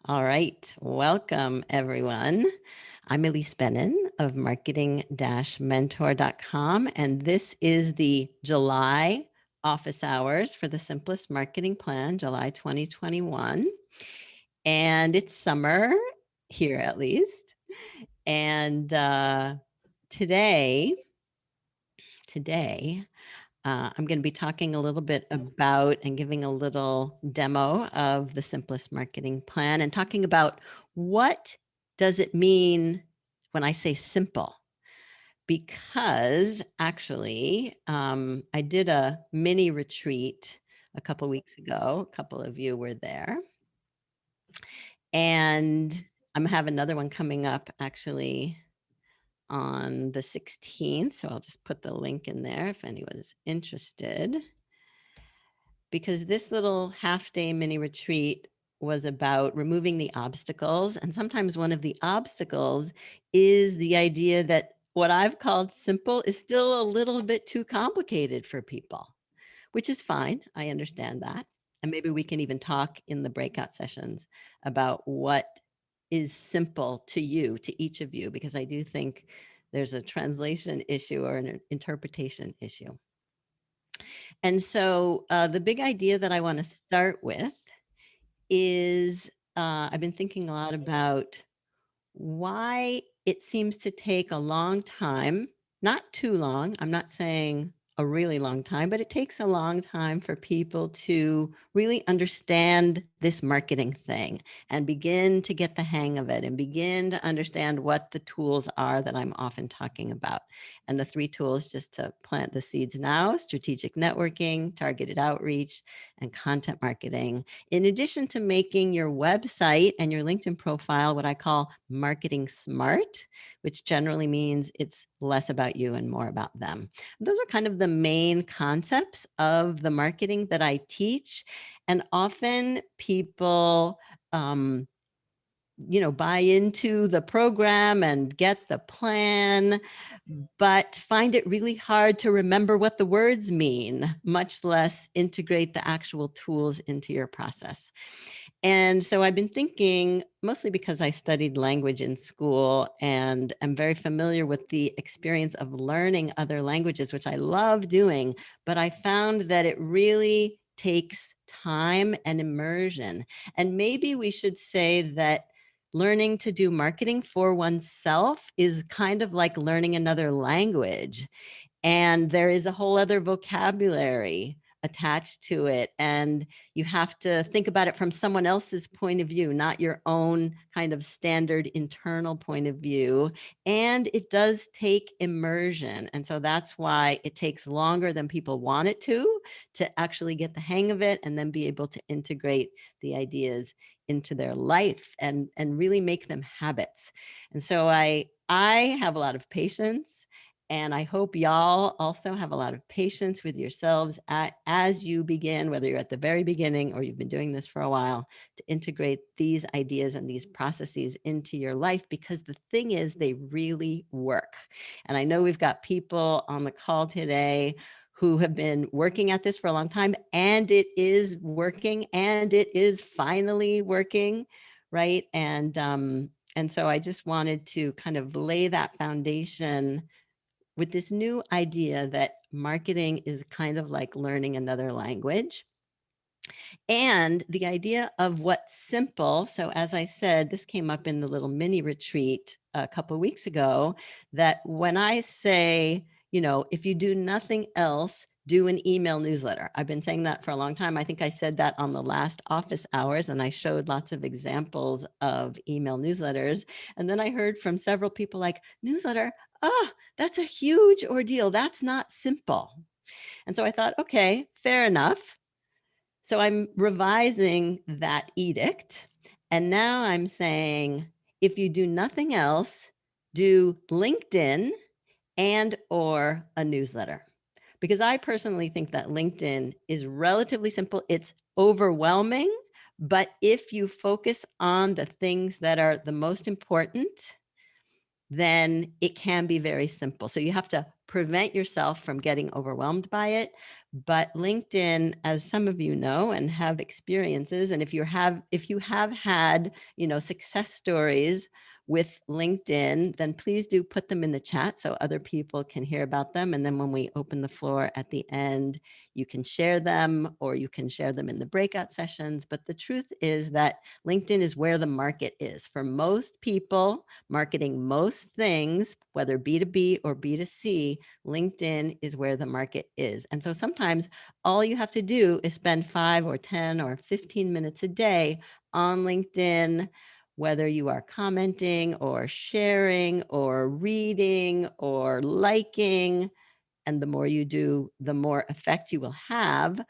All right. Welcome, everyone. I'm Elise Bennon of marketing-mentor.com, and this is the July office hours for the Simplest Marketing Plan, July 2021. And it's summer here, at least. And today, I'm going to be talking a little bit about and giving a little demo of the Simplest Marketing Plan and talking about what does it mean when I say simple? Because actually, I did a mini retreat a couple weeks ago. A couple of you were there. And I'm have another one coming up actually on the 16th. So I'll just put the link in there if anyone's interested. Because this little half-day mini retreat was about removing the obstacles. And sometimes one of the obstacles is the idea that what I've called simple is still a little bit too complicated for people, which is fine. I understand that. And maybe we can even talk in the breakout sessions about what is simple to you, to each of you, because I do think there's a translation issue or an interpretation issue. And so the big idea that I want to start with is I've been thinking a lot about why it seems to take a long time, not too long. I'm not saying a really long time, but it takes a long time for people to really understand this marketing thing and begin to get the hang of it and begin to understand what the tools are that I'm often talking about. And the 3 tools, just to plant the seeds now: strategic networking, targeted outreach, and content marketing. In addition to making your website and your LinkedIn profile what I call marketing smart, which generally means it's less about you and more about them. Those are kind of the main concepts of the marketing that I teach. And often people, buy into the program and get the plan, but find it really hard to remember what the words mean, much less integrate the actual tools into your process. And so I've been thinking, mostly because I studied language in school and am very familiar with the experience of learning other languages, which I love doing, but I found that it really takes time and immersion. And maybe we should say that learning to do marketing for oneself is kind of like learning another language. And there is a whole other vocabulary attached to it. And you have to think about it from someone else's point of view, not your own kind of standard internal point of view. And it does take immersion. And so that's why it takes longer than people want it to actually get the hang of it and then be able to integrate the ideas into their life and really make them habits. And so I have a lot of patience. And I hope y'all also have a lot of patience with yourselves as you begin, whether you're at the very beginning or you've been doing this for a while, to integrate these ideas and these processes into your life, because the thing is, they really work. And I know we've got people on the call today who have been working at this for a long time, and it is working, and it is finally working, right? And so I just wanted to kind of lay that foundation with this new idea that marketing is kind of like learning another language. And the idea of what's simple. So as I said, this came up in the little mini retreat a couple of weeks ago, that when I say, if you do nothing else, do an email newsletter. I've been saying that for a long time. I think I said that on the last office hours, and I showed lots of examples of email newsletters. And then I heard from several people like, newsletter, oh, that's a huge ordeal. That's not simple. And so I thought, okay, fair enough. So I'm revising that edict. And now I'm saying, if you do nothing else, do LinkedIn and or a newsletter. Because I personally think that LinkedIn is relatively simple. It's overwhelming, but if you focus on the things that are the most important, then it can be very simple. So you have to prevent yourself from getting overwhelmed by it. But LinkedIn, as some of you know and have experiences, and if you have had, success stories with LinkedIn, then please do put them in the chat so other people can hear about them. And then when we open the floor at the end, you can share them, or you can share them in the breakout sessions. But the truth is that LinkedIn is where the market is. For most people marketing most things, whether B2B or B2C, LinkedIn is where the market is. And so sometimes all you have to do is spend 5 or 10 or 15 minutes a day on LinkedIn, whether you are commenting or sharing or reading or liking. And the more you do, the more effect you will have.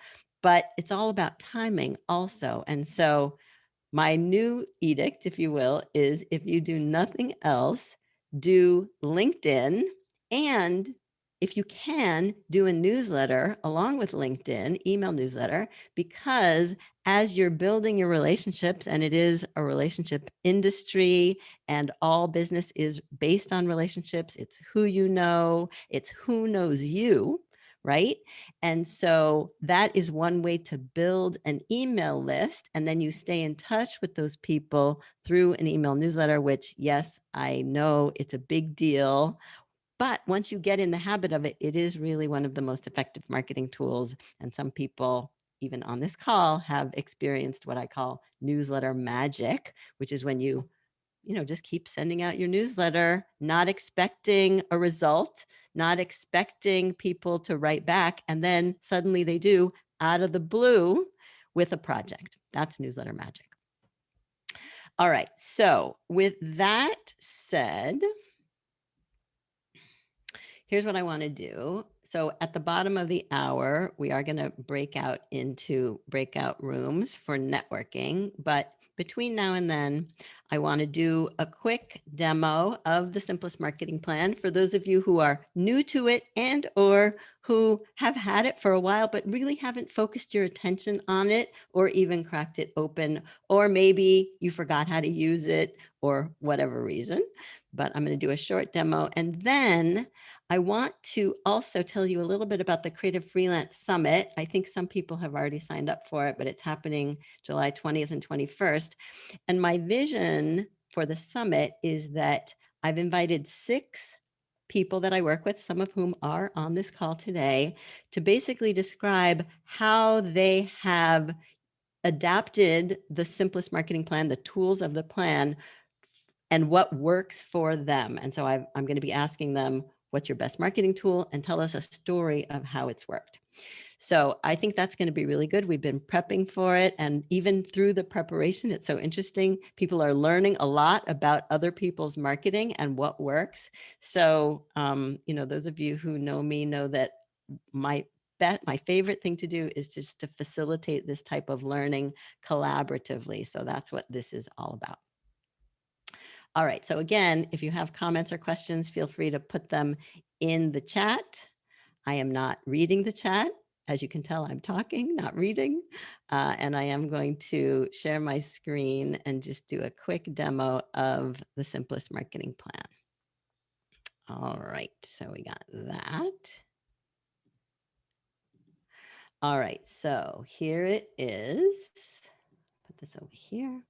But it's all about timing also. And so my new edict, if you will, is if you do nothing else, do LinkedIn, and if you can, do a newsletter along with LinkedIn, email newsletter, because as you're building your relationships, and it is a relationship industry, and all business is based on relationships, it's who you know, it's who knows you, right? And so that is one way to build an email list. And then you stay in touch with those people through an email newsletter, which, yes, I know it's a big deal. But once you get in the habit of it, it is really one of the most effective marketing tools. And some people, even on this call, have experienced what I call newsletter magic, which is when you just keep sending out your newsletter, not expecting a result, not expecting people to write back. And then suddenly they do out of the blue with a project. That's newsletter magic. All right. So with that said, here's what I want to do. So at the bottom of the hour, we are going to break out into breakout rooms for networking. But between now and then, I want to do a quick demo of the Simplest Marketing Plan for those of you who are new to it and or who have had it for a while, but really haven't focused your attention on it or even cracked it open, or maybe you forgot how to use it or whatever reason. But I'm going to do a short demo, and then I want to also tell you a little bit about the Creative Freelance Summit. I think some people have already signed up for it, but it's happening July 20th and 21st. And my vision for the summit is that I've invited 6 people that I work with, some of whom are on this call today, to basically describe how they have adapted the Simplest Marketing Plan, the tools of the plan, and what works for them. And so I'm going to be asking them, what's your best marketing tool? And tell us a story of how it's worked. So I think that's going to be really good. We've been prepping for it. And even through the preparation, it's so interesting. People are learning a lot about other people's marketing and what works. So, those of you who know me know that my favorite thing to do is just to facilitate this type of learning collaboratively. So that's what this is all about. All right. So again, if you have comments or questions, feel free to put them in the chat. I am not reading the chat. As you can tell, I'm talking, not reading. And I am going to share my screen and just do a quick demo of the Simplest Marketing Plan. All right. So we got that. All right. So here it is. Put this over here.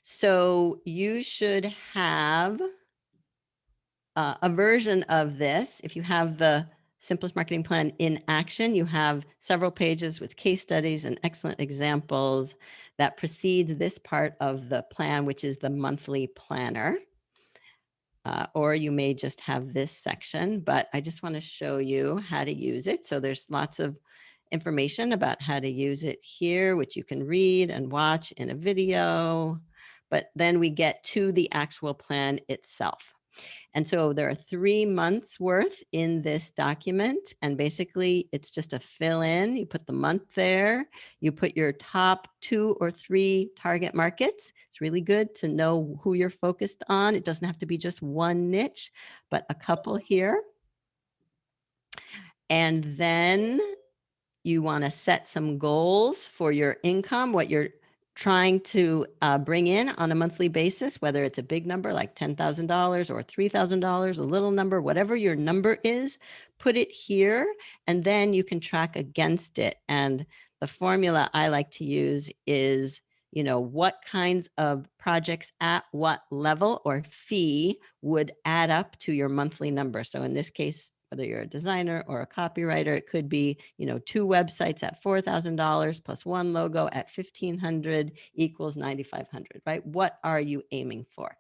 So you should have a version of this. If you have the Simplest Marketing Plan in action, you have several pages with case studies and excellent examples that precedes this part of the plan, which is the monthly planner. Or you may just have this section, but I just want to show you how to use it. So there's lots of information about how to use it here, which you can read and watch in a video. But then we get to the actual plan itself. And so there are 3 months worth in this document. And basically it's just a fill in. You put the month there, you put your top 2 or 3 target markets. It's really good to know who you're focused on. It doesn't have to be just one niche, but a couple here. And then you want to set some goals for your income, what you're trying to bring in on a monthly basis, whether it's a big number like $10,000 or $3,000, a little number, whatever your number is, put it here, and then you can track against it. And the formula I like to use is, what kinds of projects at what level or fee would add up to your monthly number. So in this case, whether you're a designer or a copywriter, it could be, 2 websites at $4,000 plus 1 logo at $1,500 equals $9,500, right? What are you aiming for?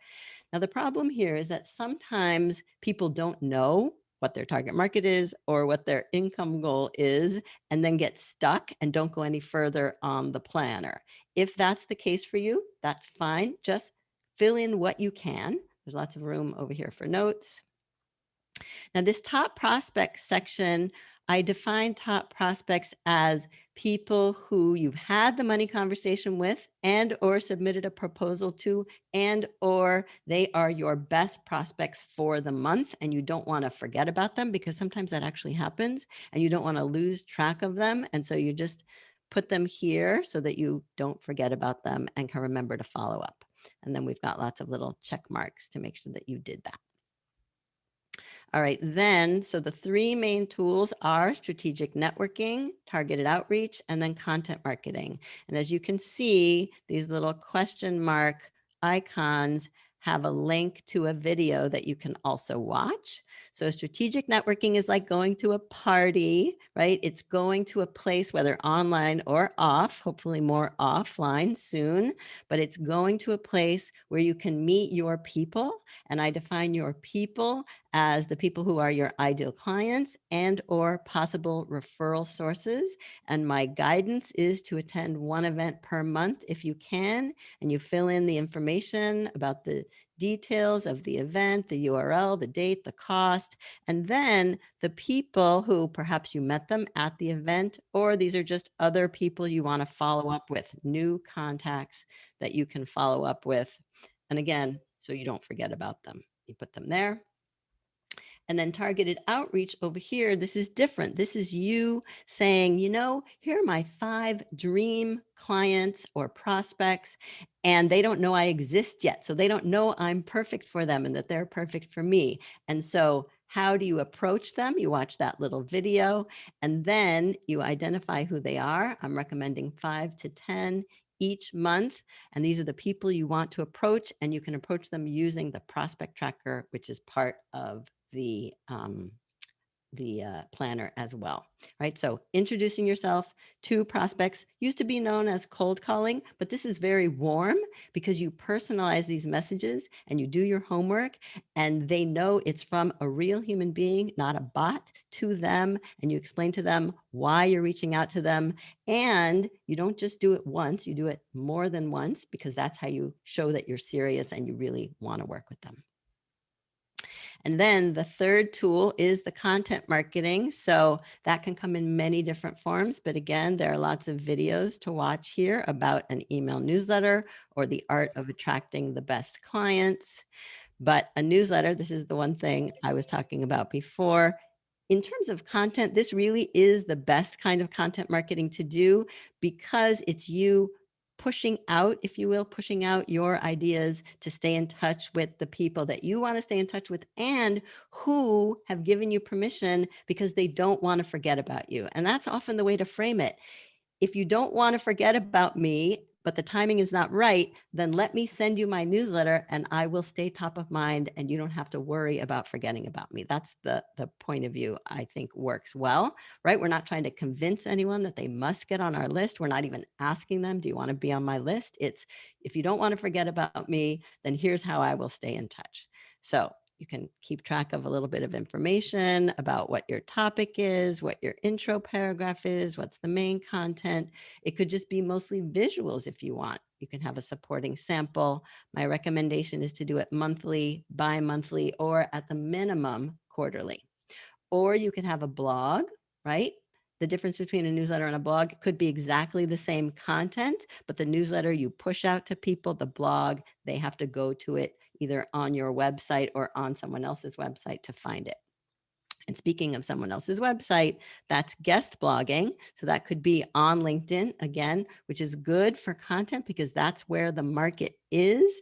Now, the problem here is that sometimes people don't know what their target market is or what their income goal is, and then get stuck and don't go any further on the planner. If that's the case for you, that's fine. Just fill in what you can. There's lots of room over here for notes. Now, this top prospects section, I define top prospects as people who you've had the money conversation with and or submitted a proposal to, and or they are your best prospects for the month, and you don't want to forget about them, because sometimes that actually happens and you don't want to lose track of them. And so you just put them here so that you don't forget about them and can remember to follow up. And then we've got lots of little check marks to make sure that you did that. All right, then, so the 3 main tools are strategic networking, targeted outreach, and then content marketing. And as you can see, these little question mark icons have a link to a video that you can also watch. So strategic networking is like going to a party, right? It's going to a place, whether online or off, hopefully more offline soon, but it's going to a place where you can meet your people. And I define your people as the people who are your ideal clients and or possible referral sources. And my guidance is to attend 1 event per month if you can, and you fill in the information about the details of the event, the URL, the date, the cost, and then the people who perhaps you met them at the event, or these are just other people you want to follow up with, new contacts that you can follow up with. And again, so you don't forget about them. You put them there. And then targeted outreach over here, this is different. This is you saying, here are my 5 dream clients or prospects, and they don't know I exist yet. So they don't know I'm perfect for them and that they're perfect for me. And so how do you approach them? You watch that little video, and then you identify who they are. I'm recommending 5 to 10 each month. And these are the people you want to approach, and you can approach them using the prospect tracker, which is part of the planner as well, right? So introducing yourself to prospects used to be known as cold calling, but this is very warm because you personalize these messages and you do your homework, and they know it's from a real human being, not a bot, to them, and you explain to them why you're reaching out to them. And you don't just do it once, you do it more than once, because that's how you show that you're serious and you really want to work with them. And then the third tool is the content marketing. So that can come in many different forms. But again, there are lots of videos to watch here about an email newsletter or the art of attracting the best clients. But a newsletter, this is the one thing I was talking about before. In terms of content, this really is the best kind of content marketing to do, because it's you pushing out, if you will, pushing out your ideas to stay in touch with the people that you want to stay in touch with and who have given you permission because they don't want to forget about you. And that's often the way to frame it. If you don't want to forget about me, but the timing is not right, then let me send you my newsletter and I will stay top of mind and you don't have to worry about forgetting about me. That's the point of view I think works well, right? We're not trying to convince anyone that they must get on our list. We're not even asking them, do you want to be on my list? It's, if you don't want to forget about me, then here's how I will stay in touch. So you can keep track of a little bit of information about what your topic is, what your intro paragraph is, what's the main content. It could just be mostly visuals if you want. You can have a supporting sample. My recommendation is to do it monthly, bi-monthly, or at the minimum quarterly. Or you can have a blog, right? The difference between a newsletter and a blog could be exactly the same content, but the newsletter you push out to people, the blog, they have to go to it either on your website or on someone else's website to find it. And speaking of someone else's website, that's guest blogging. So that could be on LinkedIn again, which is good for content because that's where the market is.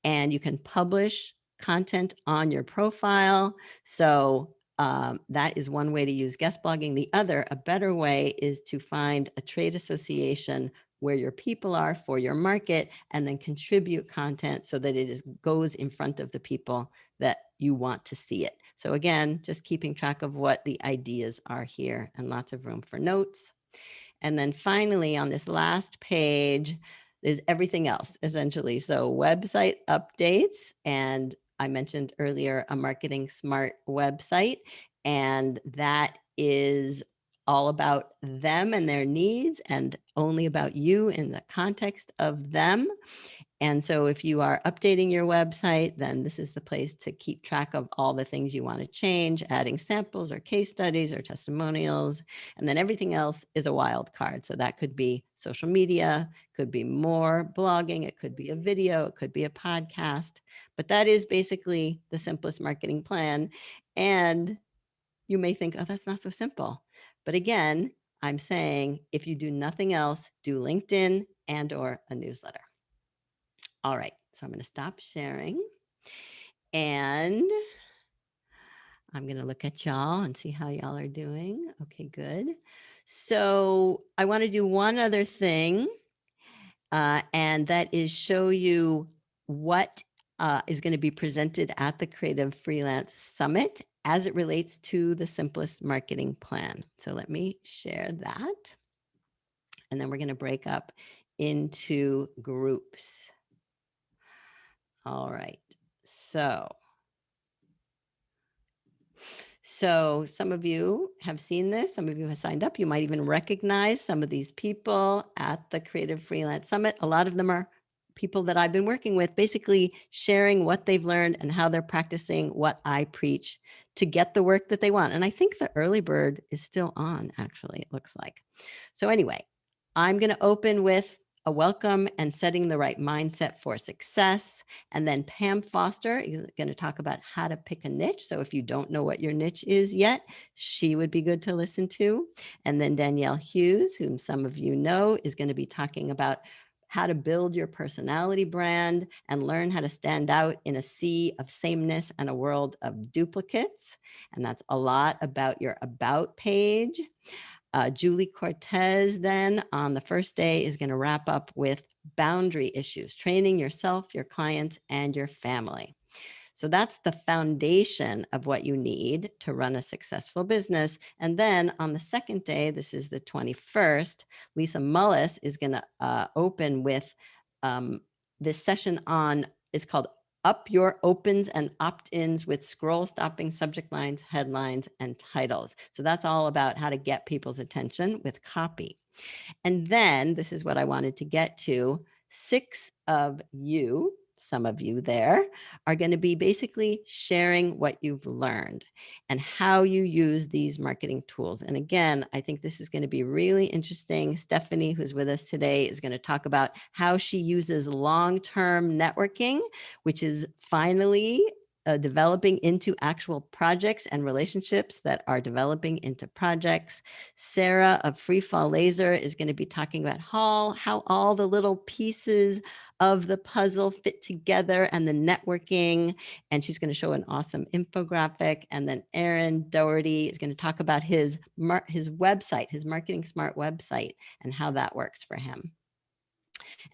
And you can publish content on your profile. So that is one way to use guest blogging. The other, a better way, is to find a trade association where your people are for your market and then contribute content so that it goes in front of the people that you want to see it. So again, just keeping track of what the ideas are here and lots of room for notes. And then finally, on this last page, there's everything else essentially. So website updates, and I mentioned earlier a Marketing Smart website, and that is all about them and their needs and only about you in the context of them. And so if you are updating your website, then this is the place to keep track of all the things you want to change, adding samples or case studies or testimonials. And then everything else is a wild card. So that could be social media, could be more blogging, it could be a video, it could be a podcast. But that is basically the simplest marketing plan. And you may think, oh, that's not so simple. But again, I'm saying if you do nothing else, do LinkedIn and or a newsletter. All right, so I'm going to stop sharing and I'm going to look at y'all and see how y'all are doing. Okay, good. So I want to do one other thing, and that is show you what is going to be presented at the Creative Freelance Summit as it relates to the simplest marketing plan. So let me share that. And then we're going to break up into groups. All right, So some of you have seen this, some of you have signed up. You might even recognize some of these people at the Creative Freelance Summit. A lot of them are people that I've been working with, basically sharing what they've learned and how they're practicing what I preach to get the work that they want. And I think the early bird is still on, actually, it looks like. So anyway, I'm going to open with a welcome and setting the right mindset for success. And then Pam Foster is going to talk about how to pick a niche. So if you don't know what your niche is yet, she would be good to listen to. And then Danielle Hughes, whom some of you know, is going to be talking about how to build your personality brand and learn how to stand out in a sea of sameness and a world of duplicates. And that's a lot about your about page. Julie Cortez then on the first day is going to wrap up with boundary issues, training yourself, your clients, and your family. So that's the foundation of what you need to run a successful business. And then on the second day, this is the 21st, Lisa Mullis is going to open with this session on, it's called Up Your Opens and Opt-ins with Scroll Stopping Subject Lines, Headlines, and Titles. So that's all about how to get people's attention with copy. And then this is what I wanted to get to. 6 of you, some of you there, are going to be basically sharing what you've learned and how you use these marketing tools. And again, I think this is going to be really interesting. Stephanie, who's with us today, is going to talk about how she uses long-term networking, which is finally developing into actual projects and relationships that are developing into projects. Sarah of Freefall Laser is going to be talking about how all the little pieces of the puzzle fit together and the networking. And she's going to show an awesome infographic. And then Aaron Doherty is going to talk about his website, his Marketing Smart website, and how that works for him.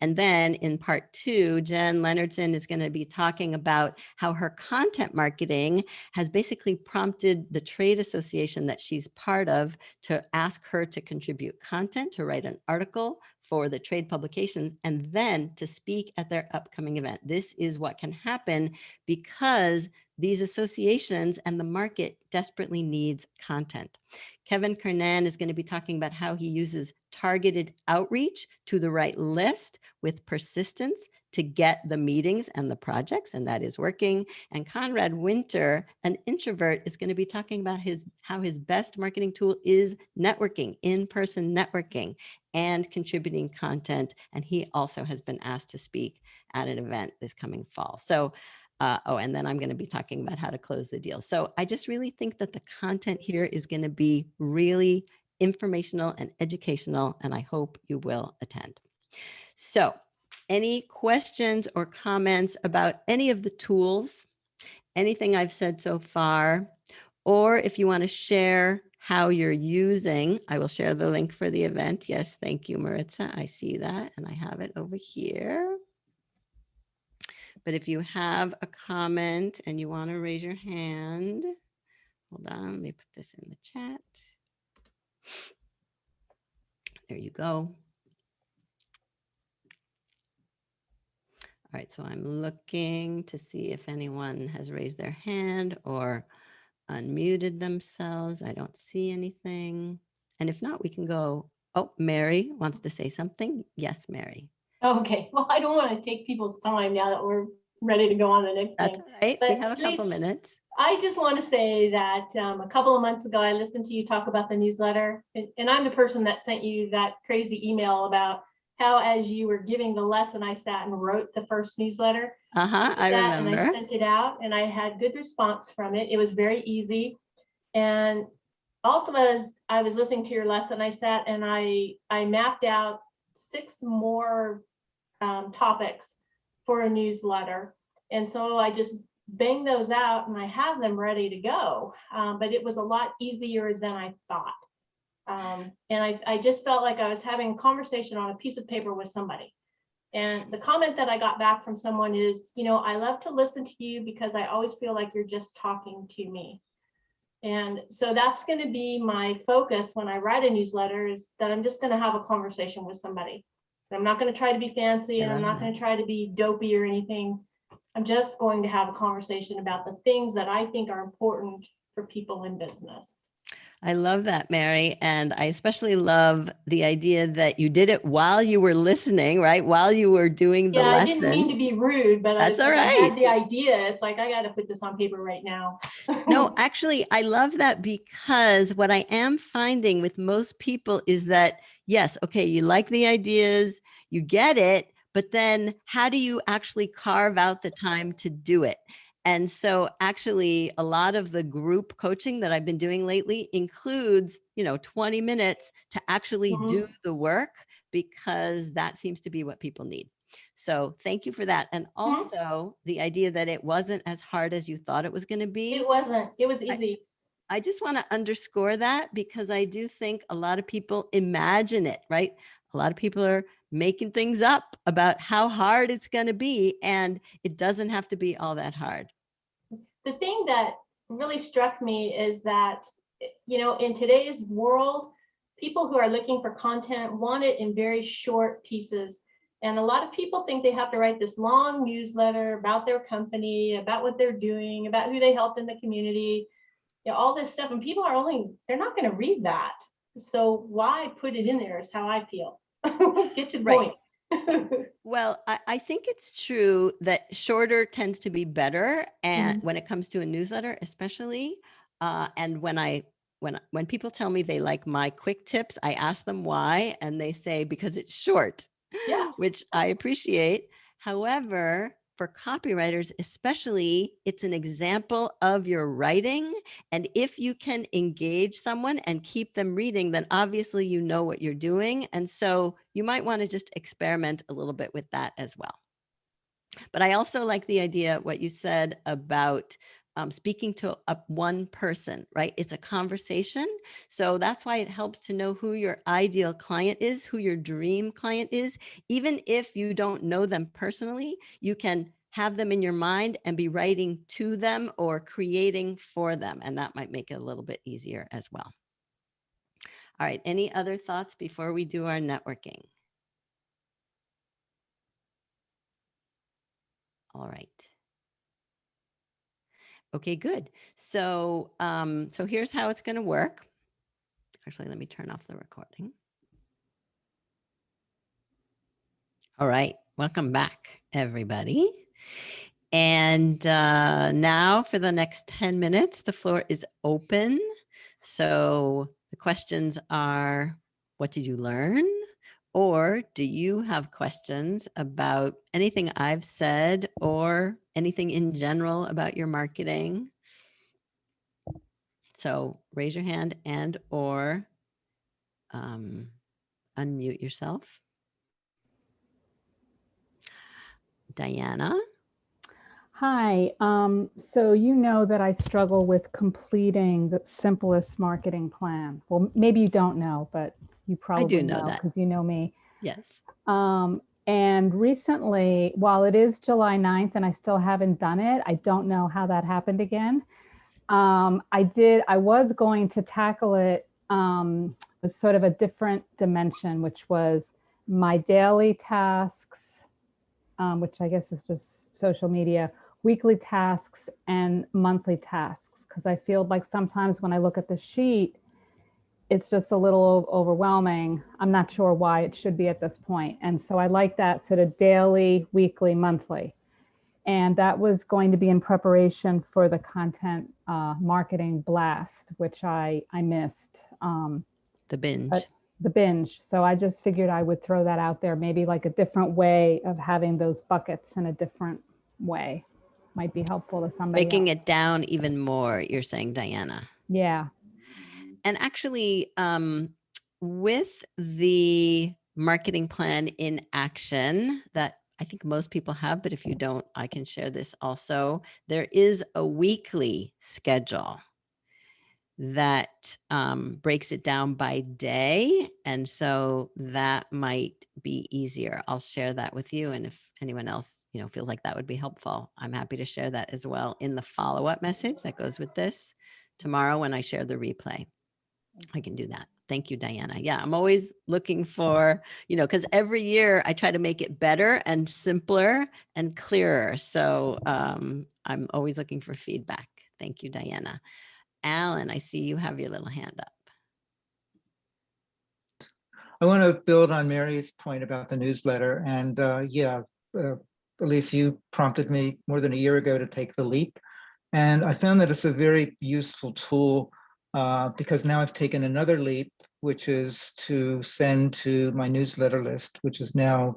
And then in part 2, Jen Leonardson is going to be talking about how her content marketing has basically prompted the trade association that she's part of to ask her to contribute content, to write an article for the trade publications, and then to speak at their upcoming event. This is what can happen because these associations and the market desperately needs content. Kevin Kernan is going to be talking about how he uses targeted outreach to the right list with persistence to get the meetings and the projects, and that is working. And Conrad Winter, an introvert, is going to be talking about how his best marketing tool is networking, in-person networking, and contributing content. And he also has been asked to speak at an event this coming fall. So And then I'm going to be talking about how to close the deal. So I just really think that the content here is going to be really informational and educational, and I hope you will attend. So any questions or comments about any of the tools, anything I've said so far, or if you want to share how you're using, I will share the link for the event. Yes, thank you, Maritza. I see that, and I have it over here. But if you have a comment and you want to raise your hand, hold on, let me put this in the chat. There you go. All right, so I'm looking to see if anyone has raised their hand or unmuted themselves. I don't see anything. And if not, we can go. Oh, Mary wants to say something. Yes, Mary. Okay, well, I don't want to take people's time now that we're ready to go on the next That's thing. all right. But We have a couple minutes. I just want to say that a couple of months ago, I listened to you talk about the newsletter, and I'm the person that sent you that crazy email about how, as you were giving the lesson, I sat and wrote the first newsletter. I remember. And I sent it out, and I had good response from it. It was very easy. And also, as I was listening to your lesson, I sat and I mapped out 6 more topics for a newsletter. And so I just bang those out and I have them ready to go. But it was a lot easier than I thought. And I just felt like I was having a conversation on a piece of paper with somebody. And the comment that I got back from someone is, I love to listen to you because I always feel like you're just talking to me. And so that's going to be my focus when I write a newsletter, is that I'm just going to have a conversation with somebody. I'm not going to try to be fancy, and I'm not going to try to be dopey or anything. I'm just going to have a conversation about the things that I think are important for people in business. I love that, Mary. And I especially love the idea that you did it while you were listening, right? While you were doing the lesson. I didn't mean to be rude, but that's all right. I had the idea. It's like, I got to put this on paper right now. No, actually, I love that, because what I am finding with most people is that, yes, okay, you like the ideas, you get it, but then how do you actually carve out the time to do it? And so actually a lot of the group coaching that I've been doing lately includes, 20 minutes to actually do the work, because that seems to be what people need. So thank you for that. And also the idea that it wasn't as hard as you thought it was going to be. It wasn't. It was easy. I just want to underscore that, because I do think a lot of people imagine it, right? A lot of people are making things up about how hard it's going to be, and it doesn't have to be all that hard. The thing that really struck me is that, in today's world, people who are looking for content want it in very short pieces. And a lot of people think they have to write this long newsletter about their company, about what they're doing, about who they helped in the community, all this stuff. And people they're not going to read that. So why put it in there is how I feel. Get to the point. Well, I think it's true that shorter tends to be better, and when it comes to a newsletter, especially. And when people tell me they like my quick tips, I ask them why, and they say because it's short, which I appreciate. However, for copywriters especially, it's an example of your writing. And if you can engage someone and keep them reading, then obviously you know what you're doing. And so you might want to just experiment a little bit with that as well. But I also like the idea, what you said about speaking to one person, right? It's a conversation. So that's why it helps to know who your ideal client is, who your dream client is. Even if you don't know them personally, you can have them in your mind and be writing to them or creating for them. And that might make it a little bit easier as well. All right, any other thoughts before we do our networking? All right. Okay, good. So, so here's how it's going to work. Actually, let me turn off the recording. All right, welcome back, everybody. And now for the next 10 minutes, the floor is open. So the questions are, what did you learn? Or do you have questions about anything I've said or anything in general about your marketing? So raise your hand and or unmute yourself. Diana? Hi. So you know that I struggle with completing the simplest marketing plan. Well, maybe you don't know, but you I do probably know know that. because you know me. Yes. And recently, while it is July 9th and I still haven't done it, I don't know how that happened again. I was going to tackle it with sort of a different dimension, which was my daily tasks, which I guess is just social media, weekly tasks and monthly tasks. Because I feel like sometimes when I look at the sheet, it's just a little overwhelming. I'm not sure why it should be at this point. And so I like that sort of daily, weekly, monthly. And that was going to be in preparation for the content marketing blast, which I missed. The binge. The binge. So I just figured I would throw that out there, maybe like a different way of having those buckets in a different way might be helpful to somebody Breaking else. it down even more, you're saying, Diana. Yeah. And actually, with the marketing plan in action that I think most people have, but if you don't, I can share this also. There is a weekly schedule that breaks it down by day. And so that might be easier. I'll share that with you. And if anyone else, feels like that would be helpful, I'm happy to share that as well in the follow-up message that goes with this tomorrow when I share the replay. I can do that. Thank you, Diana. Yeah, I'm always looking for, because every year I try to make it better and simpler and clearer. So I'm always looking for feedback. Thank you, Diana. Alan, I see you have your little hand up. I want to build on Mary's point about the newsletter. And Elise, you prompted me more than a year ago to take the leap. And I found that it's a very useful tool because now I've taken another leap, which is to send to my newsletter list, which is now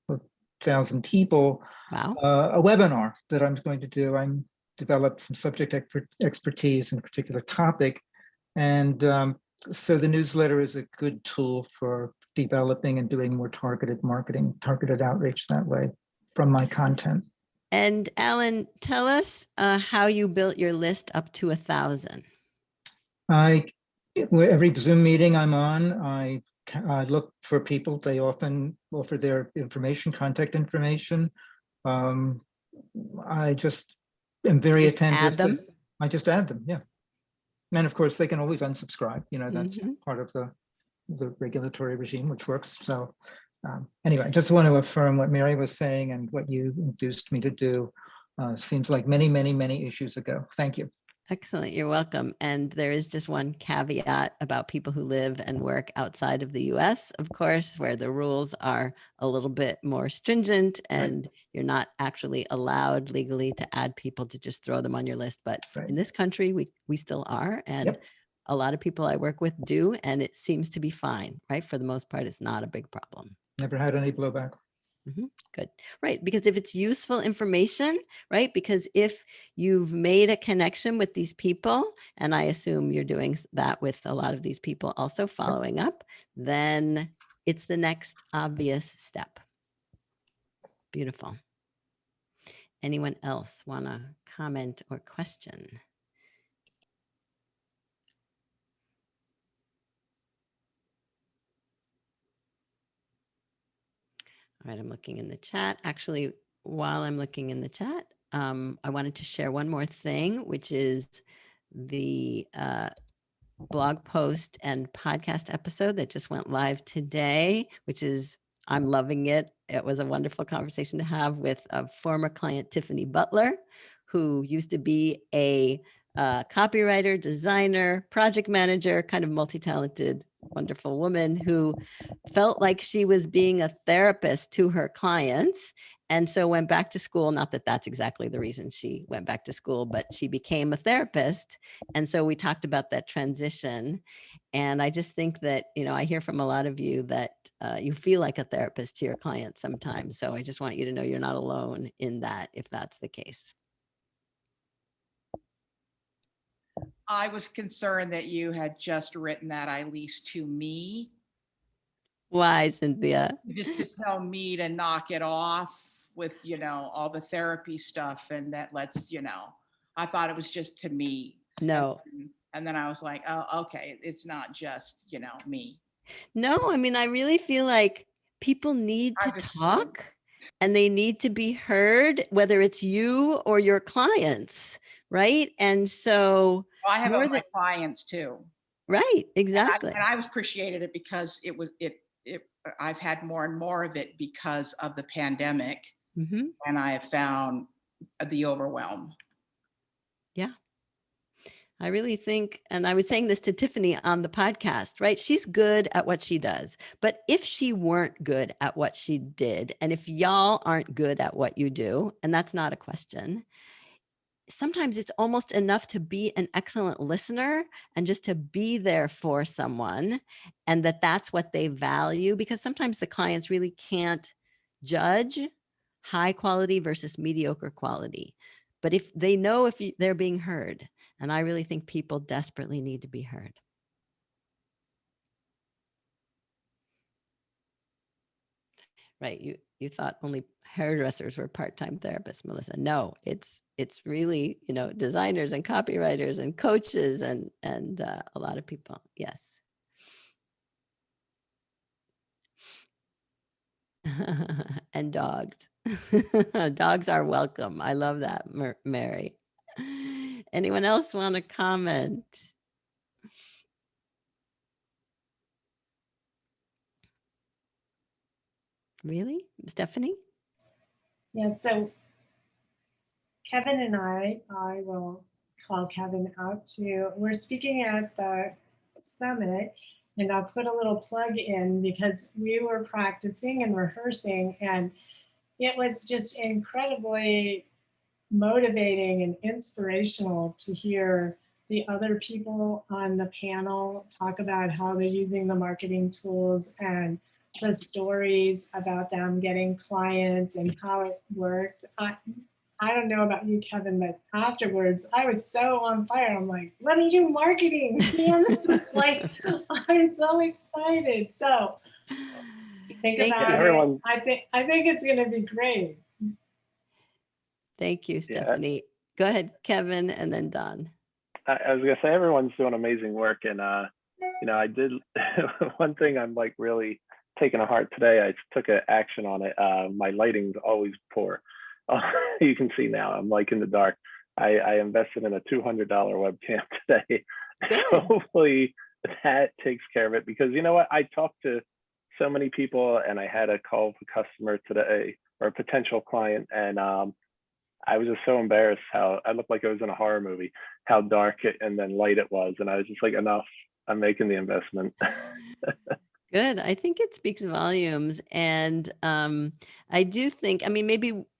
1,000 people, Wow. A webinar that I'm going to do. I'm developed some subject expertise in a particular topic. And so the newsletter is a good tool for developing and doing more targeted marketing, targeted outreach that way from my content. And Alan, tell us how you built your list up to 1,000. Every Zoom meeting I'm on, I look for people. They often offer their information, contact information. I just am very attentive. Add them. I just add them, yeah. And of course, they can always unsubscribe. That's part of the regulatory regime, which works. So anyway, I just want to affirm what Mary was saying and what you induced me to do. Seems like many, many, many issues ago. Thank you. Excellent. You're welcome. And there is just one caveat about people who live and work outside of the US, of course, where the rules are a little bit more stringent and right. You're not actually allowed legally to add people to just throw them on your list. But right. In this country, we still are. And yep. A lot of people I work with do, and it seems to be fine, right? For the most part, it's not a big problem. Never had any blowback. Good. Right. Because if it's useful information, right? Because if you've made a connection with these people, and I assume you're doing that with a lot of these people also following up, then it's the next obvious step. Beautiful. Anyone else want to comment or question? All right, I'm looking in the chat. Actually, while I'm looking in the chat, I wanted to share one more thing, which is the blog post and podcast episode that just went live today, which is, I'm loving it. It was a wonderful conversation to have with a former client, Tiffany Butler, who used to be a copywriter, designer, project manager, kind of multi-talented, wonderful woman who felt like she was being a therapist to her clients. And so went back to school. Not that that's exactly the reason she went back to school, but she became a therapist. And so we talked about that transition. And I just think that, I hear from a lot of you that you feel like a therapist to your clients sometimes. So I just want you to know you're not alone in that, if that's the case. I was concerned that you had just written that, Eileen, to me, Why, Cynthia? just to tell me to knock it off with, all the therapy stuff, and that I thought it was just to me. No. And then I was like, oh, okay, it's not just, me. No, I mean, I really feel like people need to talk and they need to be heard, whether it's you or your clients, right? And so I have my clients too. Right, exactly. And I've appreciated it because I've had more and more of it because of the pandemic, and I have found the overwhelm. Yeah. I really think, and I was saying this to Tiffany on the podcast, right? She's good at what she does. But if she weren't good at what she did, and if y'all aren't good at what you do, and that's not a question, sometimes it's almost enough to be an excellent listener and just to be there for someone, and that's what they value, because sometimes the clients really can't judge high quality versus mediocre quality. But if they know if they're being heard, and I really think people desperately need to be heard. Right. You thought only hairdressers were part-time therapists, Melissa. No, it's really, designers and copywriters and coaches and a lot of people. Yes. And dogs. Dogs are welcome. I love that, Mary. Anyone else want to comment? Really? Stephanie? Yeah, so Kevin and I will call Kevin out we're speaking at the summit, and I'll put a little plug in because we were practicing and rehearsing, and it was just incredibly motivating and inspirational to hear the other people on the panel talk about how they're using the marketing tools and the stories about them getting clients and how it worked. I don't know about you, Kevin, but afterwards I was so on fire. I'm like, let me do marketing. Like, I'm so excited. So think about it. I think it's going to be great. Thank you, Stephanie. Yeah. Go ahead, Kevin, and then Don. I was gonna say everyone's doing amazing work, and I did one thing I'm like really taking to heart today. I took an action on it. My lighting's always poor. You can see now I'm like in the dark. I invested in a $200 webcam today. So hopefully that takes care of it, because you know what? I talked to so many people, and I had a call with a customer today, or a potential client, and I was just so embarrassed how I looked like I was in a horror movie, how dark and then light it was. And I was just like, enough, I'm making the investment. Good. I think it speaks volumes. And I do think, I mean,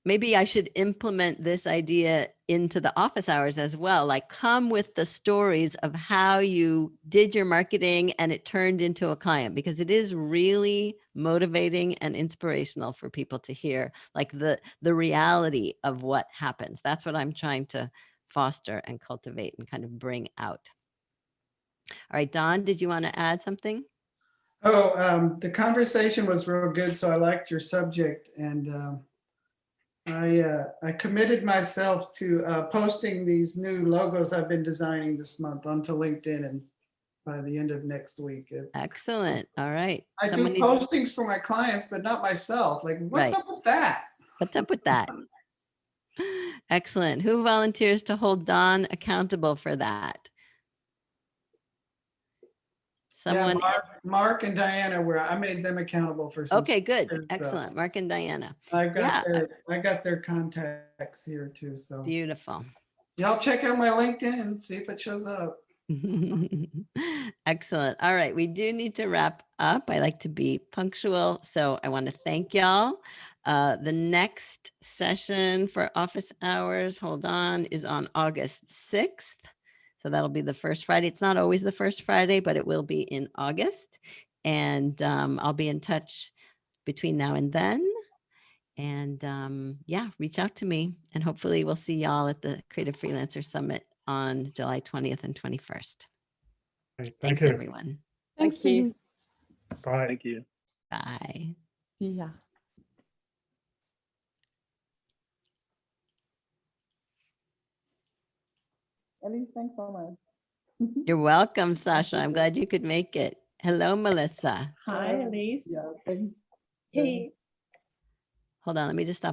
maybe I should implement this idea into the office hours as well. Like, come with the stories of how you did your marketing and it turned into a client, because it is really motivating and inspirational for people to hear, like the reality of what happens. That's what I'm trying to foster and cultivate and kind of bring out. All right, Don, did you want to add something? Oh, the conversation was real good, so I liked your subject, and I committed myself to posting these new logos I've been designing this month onto LinkedIn, and by the end of next week. Excellent. All right. I do postings for my clients, but not myself. Like, what's up with that? What's up with that? Excellent. Who volunteers to hold Don accountable for that? Someone. Yeah, Mark and Diana I made them accountable for some. Okay, good. Excellent. Mark and Diana. I got their contacts here too. So beautiful. Y'all check out my LinkedIn and see if it shows up. Excellent. All right. We do need to wrap up. I like to be punctual. So I want to thank y'all. The next session for office hours, hold on, is on August 6th. So that'll be the first Friday. It's not always the first Friday, but it will be in August. And I'll be in touch between now and then. And yeah, reach out to me, and hopefully we'll see y'all at the Creative Freelancer Summit on July 20th and 21st. Great. Thanks, Thank you. everyone. Thanks, Thank you. Bye. Thank you. Bye. Yeah. Elise, thanks so much. You're welcome, Sasha. I'm glad you could make it. Hello, Melissa. Hi, Elise. Yeah, thanks. Hey. Hold on, let me just stop.